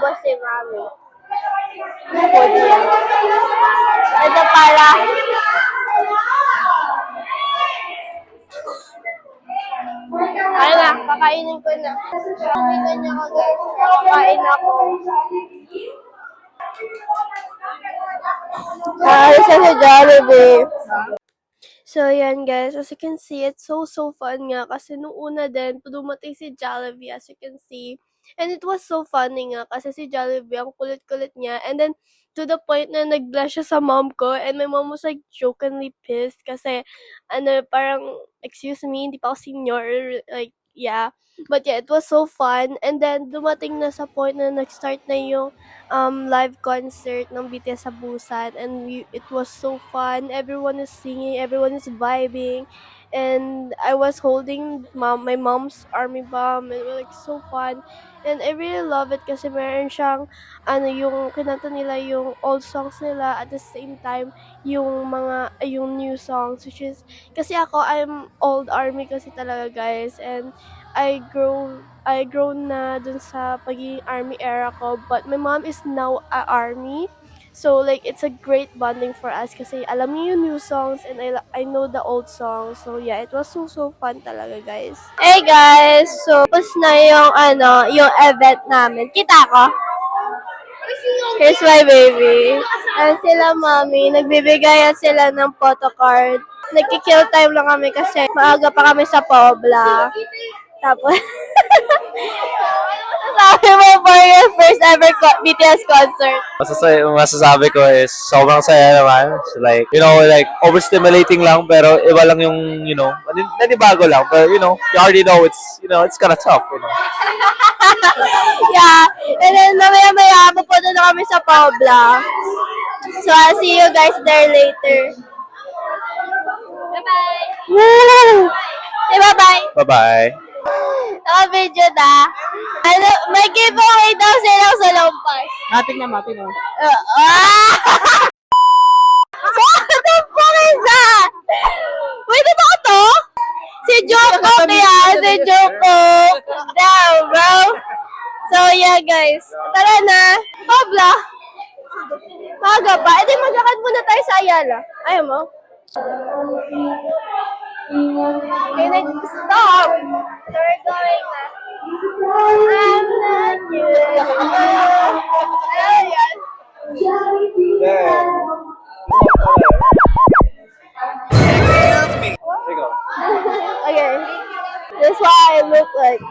naubos si Mami. Food niya. Ito para. Ayun na, kakainin ko na. Nakita niya ko guys. Kakain ako. Isa sa Jollibee. So, yan guys. As you can see, it's so fun nga. Kasi nung una din, dumating si Jollibee, as you can see. And it was so funny nga. Kasi si Jollibee, ang kulit-kulit niya. And then, to the point na nag-blush siya sa mom ko. And my mom was like, jokingly pissed. Kasi, parang, excuse me, hindi pa ako senior. Like, yeah. But yeah, it was so fun. And then, dumating na sa point na nag-start na yung live concert ng BTS sa Busan. And it was so fun. Everyone is singing, everyone is vibing. And I was holding my mom's army bomb. It was like so fun. And I really love it kasi meron siyang, yung kinanta nila yung old songs nila at the same time, yung new songs, which is, kasi ako, I'm old army kasi talaga guys. And I grown na dun sa pagiging army era ko, but my mom is now a army. So like it's a great bonding for us kasi alam niyo yung new songs and I know the old songs. So yeah, it was so fun talaga guys. Hey guys, so tapos na yung yung event namin. Kita ko. Here's my baby. And sila mami, nagbibigay sila ng photo card. Nagki-kill time lang kami kasi maaga pa kami sa Pobla. Tapos, sabi mo for your first ever BTS concert? Masasabi ko is sobrang saya naman. So like, like overstimulating lang pero iba lang yung, nanibago lang. But you already know it's kind of tough, Yeah. And then mamaya-maya pupunta na kami sa Pobla. So I'll see you guys there later. Bye-bye. Woo! Say bye-bye. Bye-bye. Naka-video na. May giveaway daw sila sa Lompas. Matik na, matik na. What the fuck is that? Wait, ba ito? Si Joko kaya, si Joko. Damn, bro. So, yeah, guys. Tara na. Pabla. Maga pa. E di magkakad muna tayo sa Ayala. Ayaw mo? Okay, stop. So, we're going na. I'm not you. Ayan. Excuse me. There you go. Okay. That's why I look like.